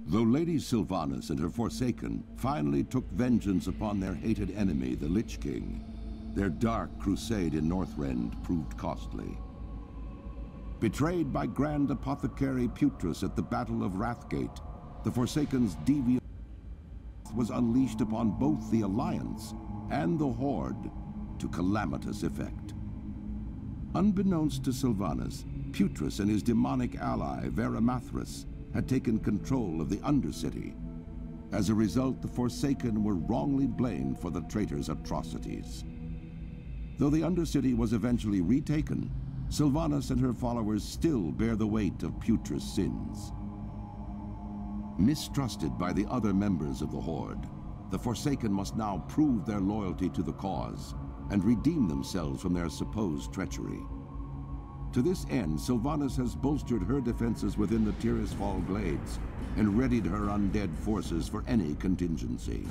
Though Lady Sylvanas and her Forsaken finally took vengeance upon their hated enemy, the Lich King, their dark crusade in Northrend proved costly. Betrayed by Grand Apothecary Putrus at the Battle of Wrathgate, the Forsaken's devious was unleashed upon both the Alliance and the Horde to calamitous effect. Unbeknownst to Sylvanas, Putrus and his demonic ally, Veramathras, had taken control of the Undercity. As a result, the Forsaken were wrongly blamed for the traitor's atrocities. Though the Undercity was eventually retaken, Sylvanas and her followers still bear the weight of Putrus' sins. Mistrusted by the other members of the Horde, the Forsaken must now prove their loyalty to the cause and redeem themselves from their supposed treachery. To this end, Sylvanas has bolstered her defenses within the Tirisfal Glades and readied her undead forces for any contingency.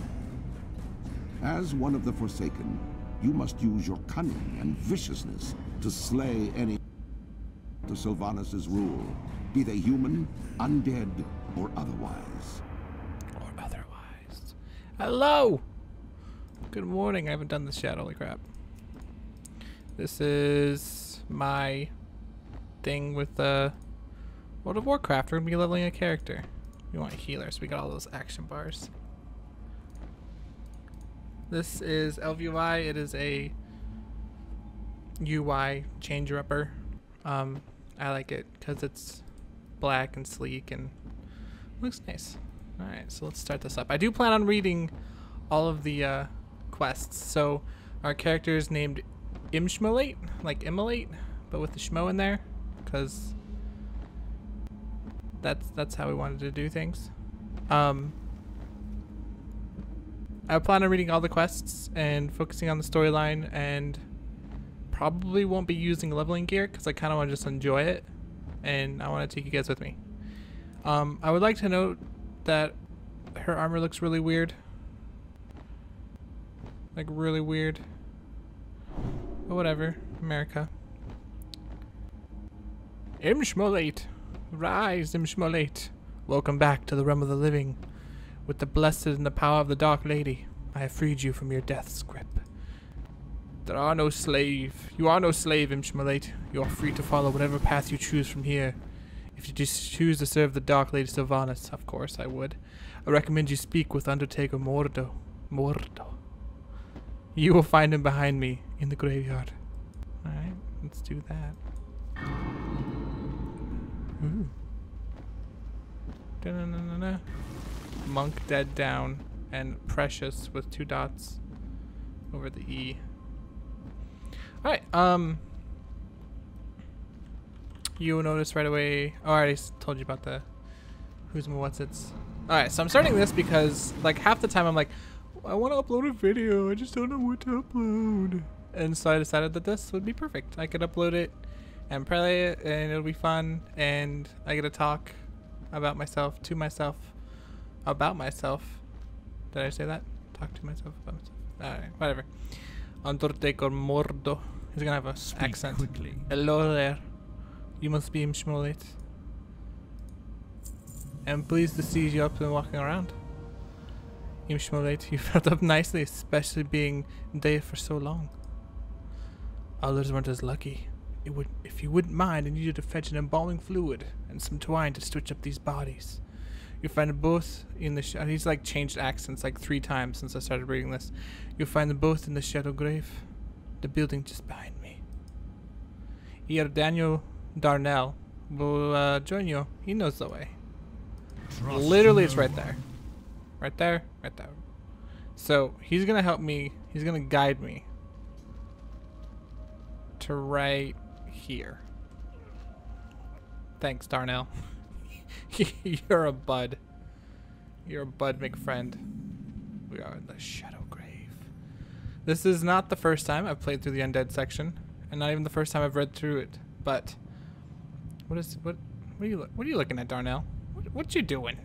As one of the Forsaken, you must use your cunning and viciousness to slay any to Sylvanas' rule, be they human, undead, or otherwise. Or otherwise. Hello! Good morning. I haven't done this yet. Holy crap. This is my thing with World of Warcraft. We're gonna be leveling a character. We want healers. We got all those action bars. This is LVUI. It is a UI changer upper. I like it because it's black and sleek and looks nice. Alright, so let's start this up. I do plan on reading all of the quests. So our character is named Imshmolate, like immolate, but with the Shmo in there, because that's how we wanted to do things. I plan on reading all the quests and focusing on the storyline, and probably won't be using leveling gear because I kind of want to just enjoy it, and I want to take you guys with me. I would like to note that her armor looks really weird. Like really weird. But whatever. America. Imshmolate! Rise, Imshmolate! Welcome back to the realm of the living. With the blessed and the power of the Dark Lady, I have freed you from your death's grip. There are no slave. You are no slave, Imshmolate. You are free to follow whatever path you choose from here. If you just choose to serve the Dark Lady Sylvanas, of course I would. I recommend you speak with Undertaker Mordo. You will find him behind me in the graveyard. Alright, let's do that. Ooh. Da-na-na-na-na. Monk dead down, and Precious with 2 dots over the E. Alright, you'll notice right away. Oh, I already told you about the who's my what's it's. Alright, so I'm starting this because like half the time I'm like, I want to upload a video, I just don't know what to upload. And so I decided that this would be perfect. I could upload it and play it, and it'll be fun, and I get to talk about myself, to myself, about myself. Did I say that? Talk to myself about myself. Alright, whatever. Undertaker Mordo. He's gonna have an accent. Quickly. Hello there. You must be Imshmolate. I'm pleased to see you up and walking around. Imshmolate, you felt up nicely, especially being dead for so long. Others weren't as lucky. If you wouldn't mind, I need you to fetch an embalming fluid and some twine to stitch up these bodies. You'll find them both in the he's like changed accents like 3 times since I started reading this. You'll find them both in the Shadow Grave, the building just behind me. Here, Daniel Darnell will join you. He knows the way. Literally, it's right there. Right there, right there. So he's gonna help me. He's gonna guide me to right here. Thanks, Darnell. You're a bud. You're a bud McFriend. We are in the Shadow Grave. This is not the first time I've played through the Undead section, and not even the first time I've read through it. But what are you looking at, Darnell? What you doing?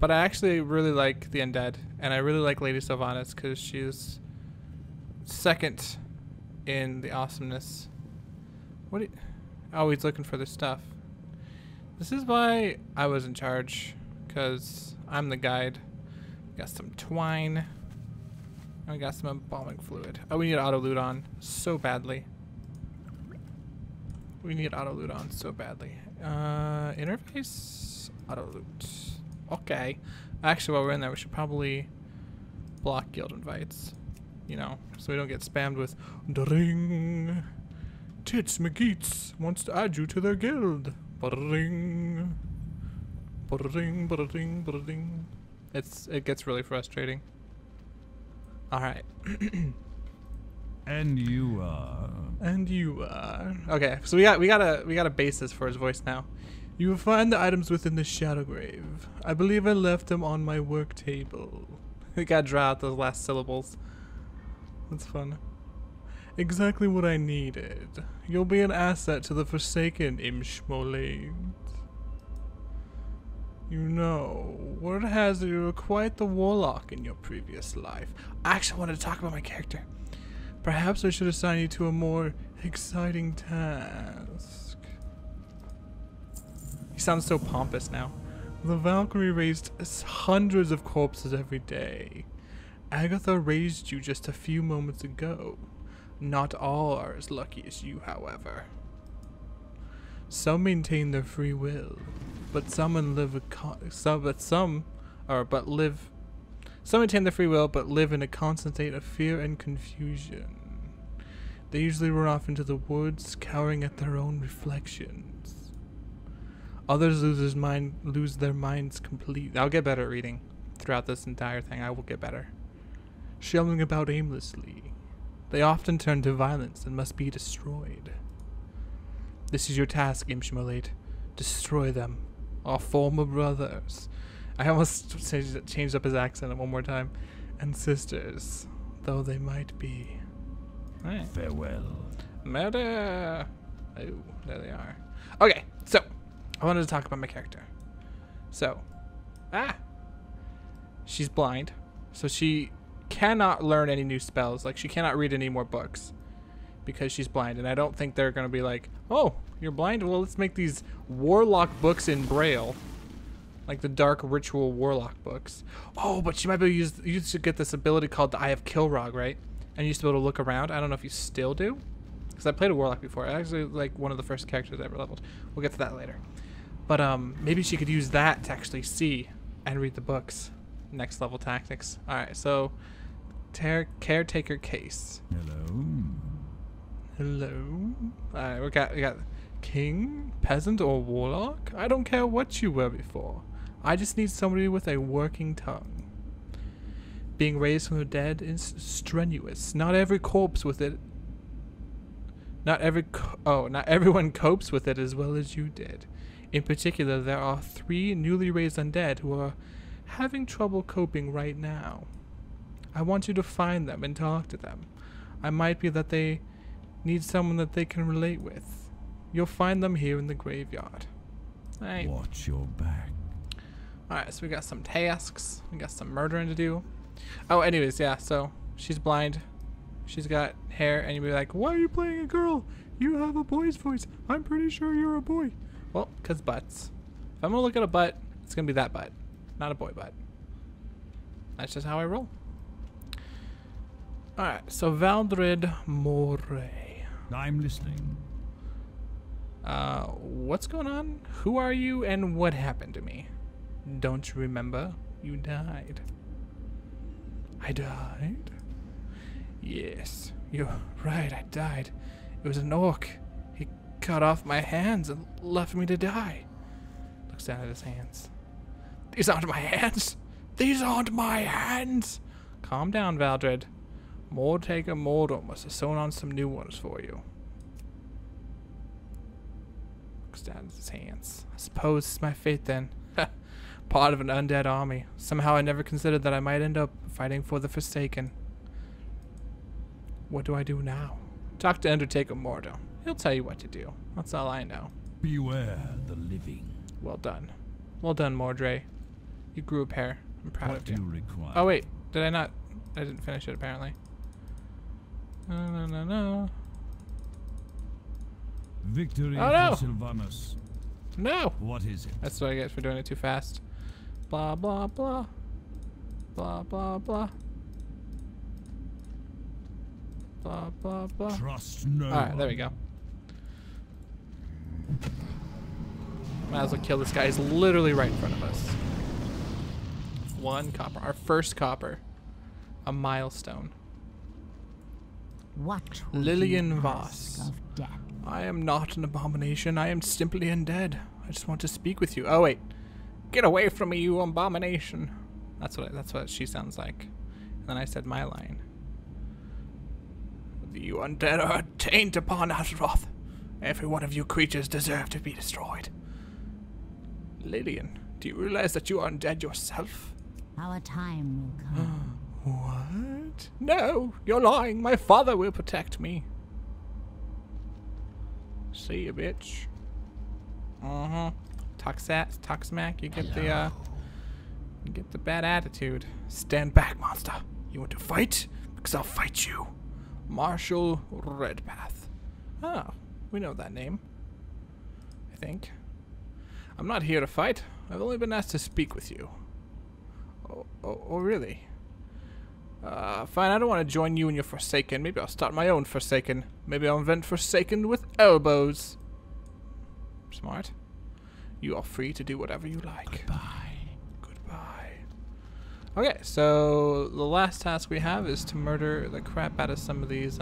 But I actually really like the Undead, and I really like Lady Sylvanas because she's second in the awesomeness. Oh, he's looking for this stuff. This is why I was in charge because I'm the guide. Got some twine. And we got some embalming fluid. Oh, we need auto loot on so badly. We need auto loot on so badly. Interface? Auto loot. Okay. Actually, while we're in there, we should probably block guild invites. You know, so we don't get spammed with Dring. Tits McGeets wants to add you to their guild. Ba-ring. Ba-ring, ba-ring, ba-ring. It gets really frustrating. Alright. And you are. And you are. Okay, so we got a basis for his voice now. You will find the items within the shadow grave. I believe I left them on my work table. We gotta draw out those last syllables. That's fun. Exactly what I needed. You'll be an asset to the Forsaken, Shmo Links. You know, word has it you were quite the warlock in your previous life. I actually wanted to talk about my character. Perhaps I should assign you to a more exciting task. He sounds so pompous now. The Valkyrie raised hundreds of corpses every day. Agatha raised you just a few moments ago. Not all are as lucky as you, however. Some maintain their free will, but some maintain their free will, but live in a constant state of fear and confusion. They usually run off into the woods, cowering at their own reflections. Others lose their minds completely. I'll get better at reading throughout this entire thing. I will get better. Shelling about aimlessly. They often turn to violence and must be destroyed. This is your task, Shmo. Destroy them, our former brothers. I almost changed up his accent one more time. And sisters, though they might be. Right. Farewell. Murder! Oh, there they are. Okay, so, I wanted to talk about my character. So, she's blind, so she cannot learn any new spells. Like, she cannot read any more books because she's blind. And I don't think they're going to be like, oh, you're blind? Well, let's make these warlock books in Braille. Like the dark ritual warlock books. Oh, but she might be able to use, you should get this ability called the Eye of Kilrog, right? And you used to be able to look around. I don't know if you still do. Because I played a warlock before. Actually, like one of the first characters I ever leveled. We'll get to that later. But maybe she could use that to actually see and read the books. Next level tactics. Alright, so caretaker case. Hello. Hello. Alright, we got king, peasant, or warlock. I don't care what you were before. I just need somebody with a working tongue. Being raised from the dead is strenuous. Not every corpse with it. Not everyone copes with it as well as you did. In particular, there are 3 newly raised undead who are having trouble coping right now. I want you to find them and talk to them. I might be that they need someone that they can relate with. You'll find them here in the graveyard. Right. Watch your back. Alright, so we got some tasks. We got some murdering to do. Oh, anyways, yeah, so she's blind. She's got hair, and you'll be like, why are you playing a girl? You have a boy's voice. I'm pretty sure you're a boy. Well, because butts. If I'm going to look at a butt, it's going to be that butt, not a boy butt. That's just how I roll. Alright, so Valdred Moray. I'm listening. What's going on? Who are you, and what happened to me? Don't you remember? You died. I died? Yes, you're right, I died. It was an orc. He cut off my hands and left me to die. Looks down at his hands. These aren't my hands! These aren't my hands! Calm down, Valdred. Mordtaker Mordor must have sewn on some new ones for you. Looks down at his hands. I suppose it's my fate then. Part of an undead army. Somehow I never considered that I might end up fighting for the Forsaken. What do I do now? Talk to Undertaker Mordor. He'll tell you what to do. That's all I know. Beware the living. Well done. Well done, Mordray. You grew a pair. I'm proud What of do you. you require? Oh wait, did I not? I didn't finish it apparently. No. Victory Oh, no. for Sylvanus. No! What is it? That's what I get for doing it too fast. Blah, blah, blah. Blah, blah, blah. Blah, blah, blah. Trust no Alright, one. there we go. Might as well kill this guy. He's literally right in front of us. 1 copper. Our first copper. A milestone. What Lillian would you Voss. ask of death? I am not an abomination. I am simply undead. I just want to speak with you. Oh wait. Get away from me, you abomination. That's what she sounds like. And then I said my line. You undead are a taint upon Azeroth. Every one of you creatures deserve to be destroyed. Lillian, do you realize that you are undead yourself? Our time will come. What? No, you're lying. My father will protect me. See you, bitch. Talk smack. You get the bad attitude. Stand back, monster. You want to fight? Because I'll fight you. Marshal Redpath. Oh, we know that name. I think. I'm not here to fight. I've only been asked to speak with you. Oh, really? Fine, I don't want to join you in your Forsaken. Maybe I'll start my own Forsaken. Maybe I'll invent Forsaken with elbows. Smart. You are free to do whatever you like. Goodbye. Okay, so the last task we have is to murder the crap out of some of these,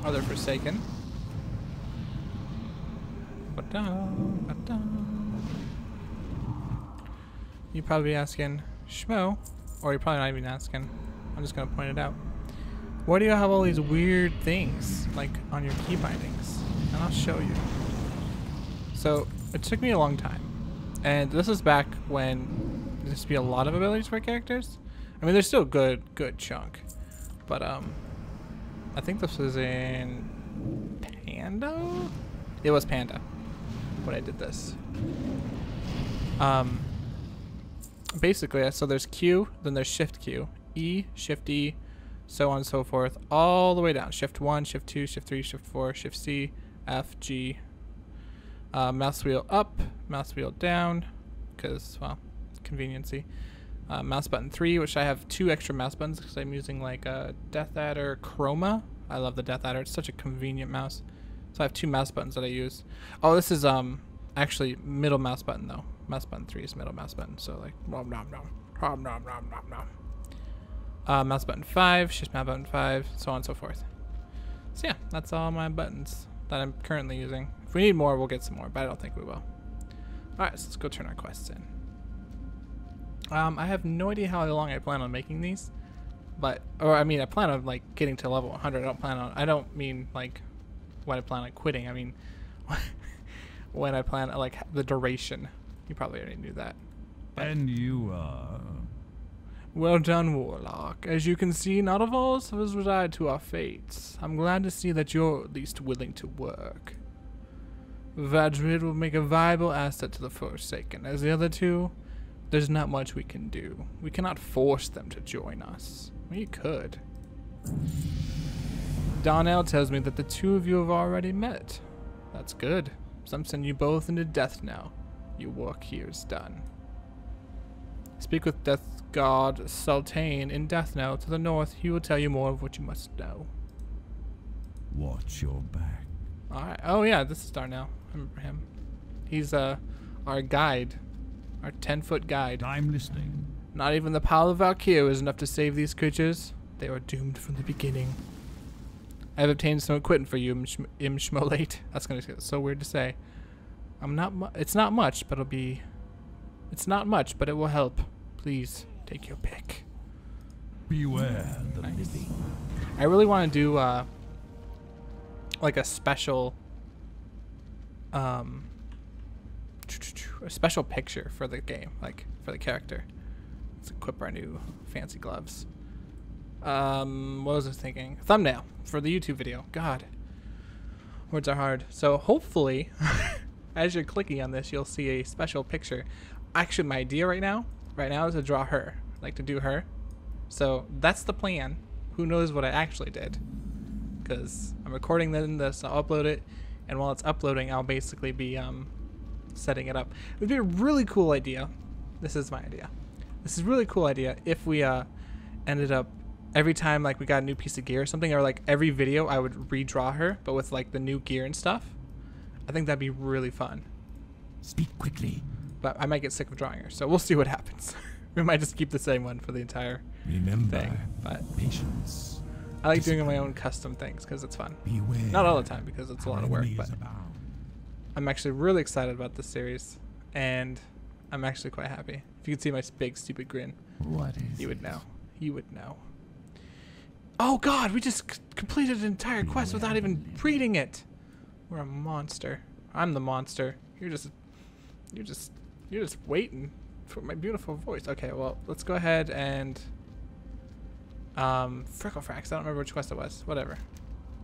other Forsaken. You're probably asking, Shmo, or you're probably not even asking, I'm just going to point it out. Why do you have all these weird things, like, on your key bindings? And I'll show you. So, it took me a long time. And this is back when there used to be a lot of abilities for characters. I mean, there's still a good chunk. But, I think this was in Panda? It was Panda when I did this. Basically, so there's Q, then there's Shift Q, E, Shift E, so on and so forth, all the way down. Shift 1, Shift 2, Shift 3, Shift 4, Shift C, F, G. Mouse wheel up, mouse wheel down, because, well, conveniency. Mouse button 3, which I have 2 extra mouse buttons because I'm using like a Death Adder Chroma. I love the Death Adder. It's such a convenient mouse. So I have 2 mouse buttons that I use. Oh, this is actually middle mouse button though. Mouse button 3 is middle mouse button. So like nom nom nom, nom nom nom nom nom. Mouse button 5, shift mouse button 5, so on and so forth. So yeah, that's all my buttons that I'm currently using. If we need more, we'll get some more, but I don't think we will. Alright, so let's go turn our quests in. I have no idea how long I plan on making these, but, or I mean, I plan on like getting to level 100. I don't mean like when I plan on quitting. I mean, when I plan like the duration. You probably already knew that. But And you are... Well done, Warlock. As you can see, not all of us reside to our fates. I'm glad to see that you're at least willing to work. Vadrid will make a viable asset to the Forsaken. As the other two, there's not much we can do. We cannot force them to join us. We could. Darnell tells me that the 2 of you have already met. That's good. So I'm sending you both into death now. Your work here is done. Speak with Death God Sultane in Deathnell to the north. He will tell you more of what you must know. Watch your back. Alright. Oh yeah, this is Darnell. I remember him. He's our guide. Our 10-foot guide. I'm listening. Not even the power of Valkyrie is enough to save these creatures. They were doomed from the beginning. I have obtained some equipment for you, Shmo Links. That's gonna get so weird to say. It's not much, but it's not much, but it will help. Please take your pick. Beware the Nice. living. I really want to do like a special picture for the game, like for the character. Let's equip our new fancy gloves. What was I thinking? Thumbnail for the YouTube video. God, words are hard. So hopefully, as you're clicking on this, you'll see a special picture. Actually, my idea right now is to draw her. I'd like to do her. So that's the plan. Who knows what I actually did? Because I'm recording this, I'll upload it, and while it's uploading, I'll basically be setting it up. It would be a really cool idea. This is my idea. This is a really cool idea if we ended up every time like we got a new piece of gear or something, or like every video I would redraw her, but with like the new gear and stuff. I think that'd be really fun. Speak quickly. But I might get sick of drawing her, so we'll see what happens. We might just keep the same one for the entire Remember, thing. But patience. I like doing my own custom things because it's fun. Beware. Not all the time because it's a lot of work, but About. I'm actually really excited about this series, and I'm actually quite happy. If you could see my big stupid grin, What is you would know. You would know. Oh God, we just completed an entire quest without even reading it. We're a monster. I'm the monster. You're just waiting for my beautiful voice. Okay, well, let's go ahead and Fricklefrax. I don't remember which quest it was. Whatever.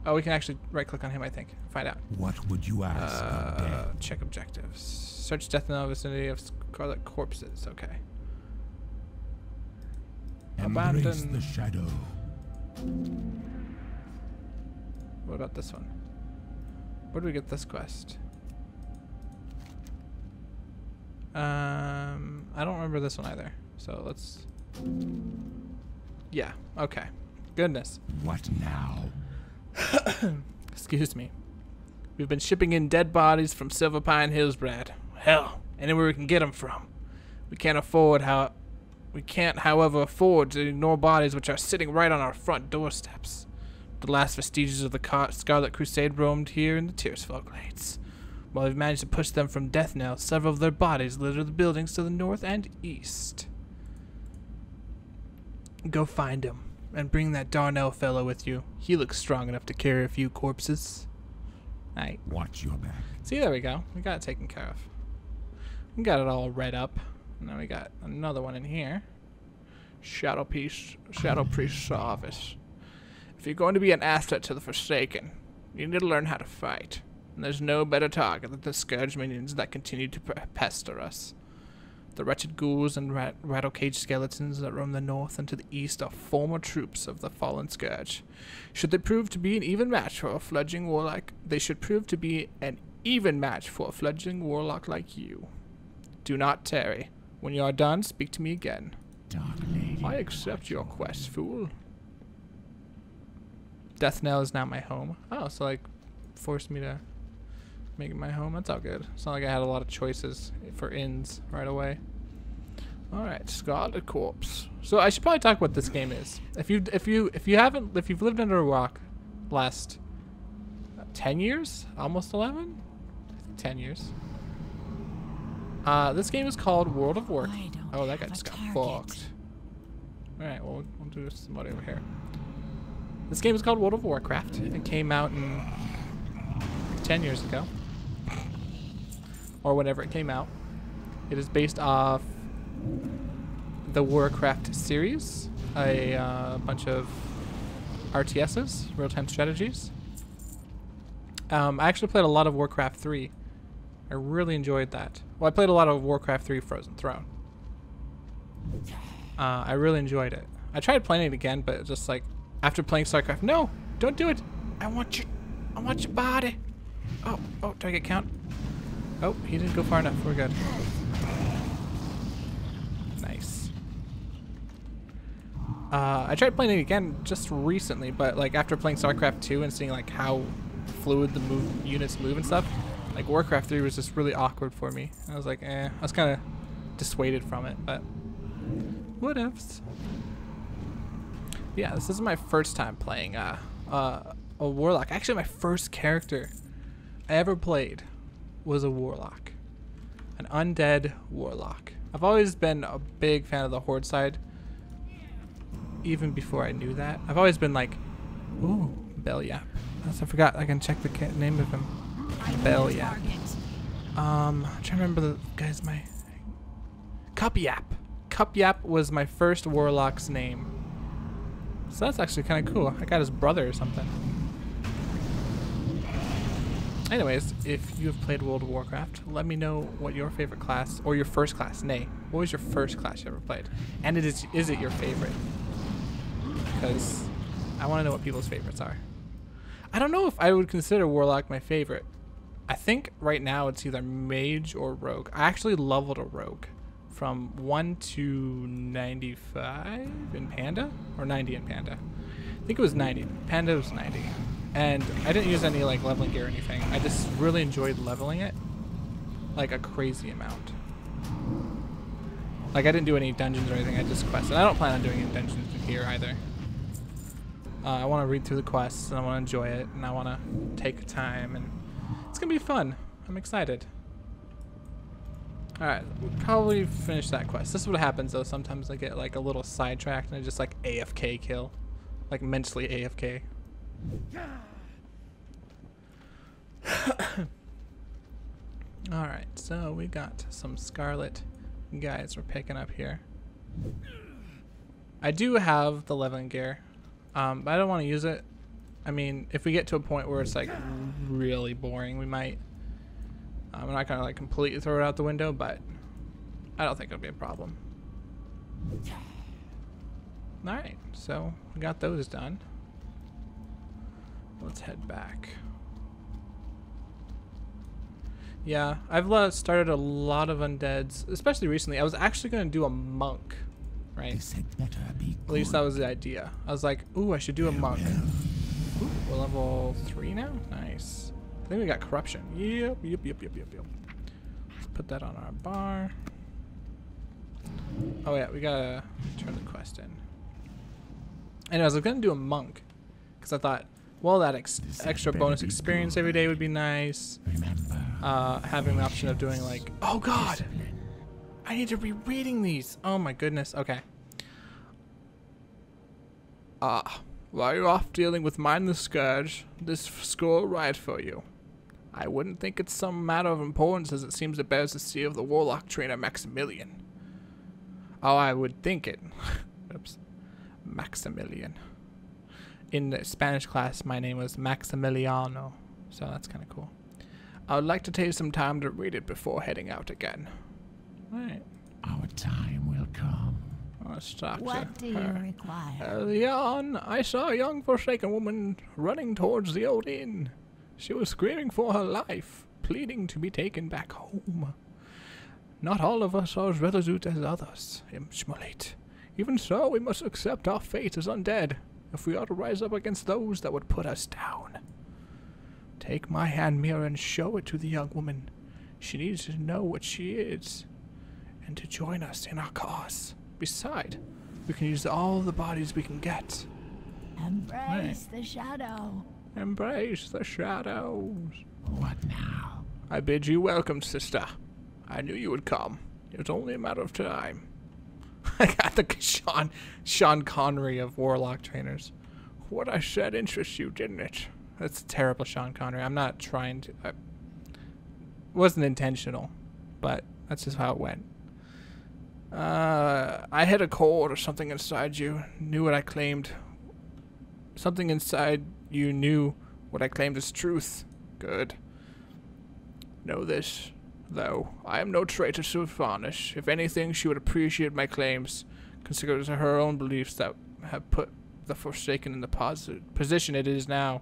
Oh, we can actually right-click on him, I think. Find out. What would you ask of death? Check objectives. Search death in the vicinity of scarlet corpses. Okay. Embrace Abandon. the shadow. What about this one? Where do we get this quest? I don't remember this one either. So let's... Yeah, okay. Goodness. What now? Excuse me. We've been shipping in dead bodies from Silver Pine Hills, Brad. Hell, anywhere we can get them from. We can't, however, afford to ignore bodies which are sitting right on our front doorsteps. The last vestiges of the Scarlet Crusade roamed here in the Tearsfall Glades. While we've managed to push them from death now, several of their bodies litter the buildings to the north and east. Go find him, and bring that Darnell fellow with you. He looks strong enough to carry a few corpses. Alright. Watch your back. See, there we go. We got it taken care of. We got it all read up. And now we got another one in here. Shadow Priest Service. If you're going to be an asset to the Forsaken, you need to learn how to fight. And there's no better target than the Scourge minions that continue to pester us. The wretched ghouls and rattle-cage skeletons that roam the north and to the east are former troops of the fallen Scourge. Should they prove to be an even match for a fledgling warlock, like you. Do not tarry. When you are done, speak to me again. Dark Lady. I accept your quest, fool. Darnell is now my home. Oh, so like forced me to make it my home. That's all good. It's not like I had a lot of choices for inns right away. All right, Scarlet Corpse. So I should probably talk what this game is. If you've lived under a rock last 10 years, almost 11, I think 10 years. This game is called World of Warcraft. Oh, that guy just got fucked. All right, well we'll do somebody over here. This game is called World of Warcraft. It came out in 10 years ago. Or whenever it came out. It is based off the Warcraft series, a bunch of RTSs, real-time strategies. I actually played a lot of Warcraft 3. I really enjoyed that. Well, I played a lot of Warcraft 3 Frozen Throne. I really enjoyed it. I tried playing it again, but just like after playing StarCraft, no, don't do it. I want your body. Oh, do I get count? Oh, he didn't go far enough. We're good. Nice. I tried playing it again just recently, but like after playing StarCraft 2 and seeing like how fluid the units move and stuff, like Warcraft 3 was just really awkward for me. I was like, I was kind of dissuaded from it, but whatevs. Yeah, this is my first time playing a warlock. Actually, my first character I ever played was a warlock, an undead warlock. I've always been a big fan of the horde side. Even before I knew that, I've always been like, ooh, Belyap. I forgot. I can check the name of him. Belyap. I'm trying to remember the guy's my Cupyap. Cupyap was my first warlock's name. So that's actually kind of cool. I got his brother or something. Anyways, if you have played World of Warcraft, let me know what your favorite class, or your first class, what was your first class you ever played? And is it your favorite? Because I want to know what people's favorites are. I don't know if I would consider Warlock my favorite. I think right now it's either mage or rogue. I actually leveled a rogue from 1 to 95 in Panda, or 90 in Panda. I think it was 90. Panda was 90. And I didn't use any like leveling gear or anything. I just really enjoyed leveling it like a crazy amount. Like I didn't do any dungeons or anything, I just quested. I don't plan on doing any dungeons here either. I want to read through the quests and I want to enjoy it and I want to take time and it's going to be fun. I'm excited. Alright, we'll probably finish that quest. This is what happens though, sometimes I get like a little sidetracked and I just like AFK kill. Like mentally AFK. Alright, so we got some Scarlet guys we're picking up here. I do have the leveling gear, but I don't want to use it. I mean, if we get to a point where it's like really boring, we might. I'm not gonna like completely throw it out the window, but I don't think it'll be a problem. Alright, so we got those done. Let's head back. Yeah, I've started a lot of undeads, especially recently. I was actually going to do a monk, right? This had better be At least that was the idea. I was like, ooh, I should do a monk. Ooh, we're level 3 now? Nice. I think we got corruption. Yep. Let's put that on our bar. Oh yeah, we gotta turn the quest in. Anyways, I was going to do a monk, because I thought, well, that extra bonus experience every day would be nice. Remember. Having the option of doing like, oh god, I need to be reading these. Oh my goodness. Okay. While you're off dealing with Mindless Scourge, this score right for you. I wouldn't think it's some matter of importance as it seems it bears the seal of the Warlock trainer Maximilian. Oh, I would think it. Oops. Maximilian. In the Spanish class, my name was Maximiliano, so that's kind of cool. I would like to take some time to read it before heading out again. Alright. Our time will come. Let's talk What to do you her. require? Early on, I saw a young Forsaken woman running towards the old inn. She was screaming for her life, pleading to be taken back home. Not all of us are as resolute as others, Shmo Links. Even so, we must accept our fate as undead, if we are to rise up against those that would put us down. Take my hand mirror and show it to the young woman. She needs to know what she is, and to join us in our cause. Beside, we can use all the bodies we can get. Embrace the shadow. Embrace the shadows. What now? I bid you welcome, sister. I knew you would come. It was only a matter of time. I got the Sean Connery of Warlock trainers. What I said interests you, didn't it? That's terrible, Sean Connery. I'm not trying to. It wasn't intentional, but that's just how it went. I hit a chord or something inside you. Knew what I claimed. Something inside you knew what I claimed as truth. Good. Know this, though. I am no traitor to Varnish. If anything, she would appreciate my claims, considering it her own beliefs that have put the Forsaken in the position it is now.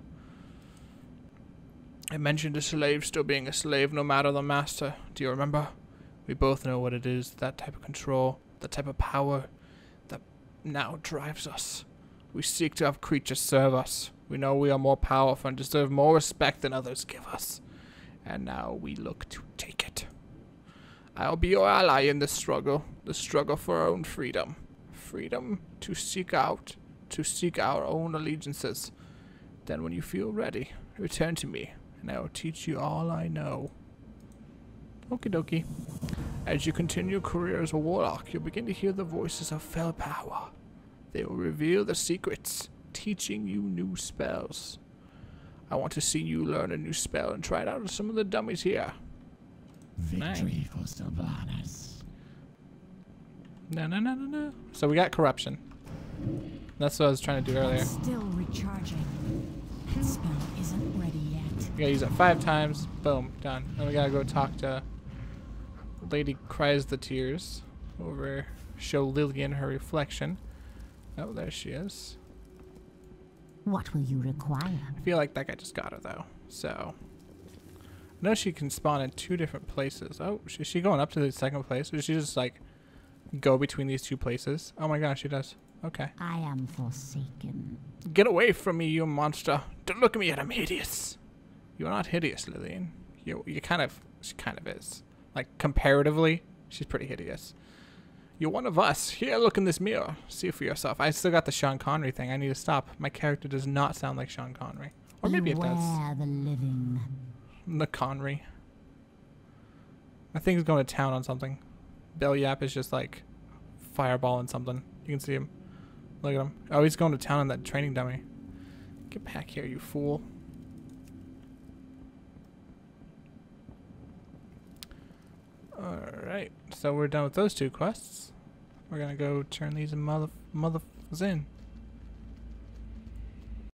I mentioned a slave still being a slave no matter the master. Do you remember? We both know what it is, that type of control, that type of power that now drives us. We seek to have creatures serve us. We know we are more powerful and deserve more respect than others give us. And now we look to take it. I'll be your ally in this struggle, the struggle for our own freedom. Freedom to seek our own allegiances. Then when you feel ready, return to me, and I will teach you all I know. Okie dokie. As you continue your career as a warlock, you'll begin to hear the voices of fell power. They will reveal the secrets, teaching you new spells. I want to see you learn a new spell and try it out on some of the dummies here. Victory for Sylvanas. No. So we got corruption. That's what I was trying to do earlier. Still recharging. That spell isn't ready yet. We gotta use it 5 times. Boom, done. Then we gotta go talk to Lady Cries the Tears over. Show Lillian her reflection. Oh, there she is. What will you require? I feel like that guy just got her though. So I know she can spawn in 2 different places. Oh, is she going up to the second place? Or does she just like go between these 2 places? Oh my gosh, she does. Okay. I am forsaken. Get away from me, you monster. Don't look at me, I'm hideous. You're not hideous, Lillian. She kind of is. Like, comparatively, she's pretty hideous. You're one of us. Here, look in this mirror. See for yourself. I still got the Sean Connery thing. I need to stop. My character does not sound like Sean Connery. Or maybe it does. Beware the living. The Connery. I think he's going to town on something. Belyap is just like fireballing something. You can see him. Look at him. Oh, he's going to town on that training dummy. Get back here, you fool. Alright, so we're done with those 2 quests. We're gonna go turn these motherfuckers in.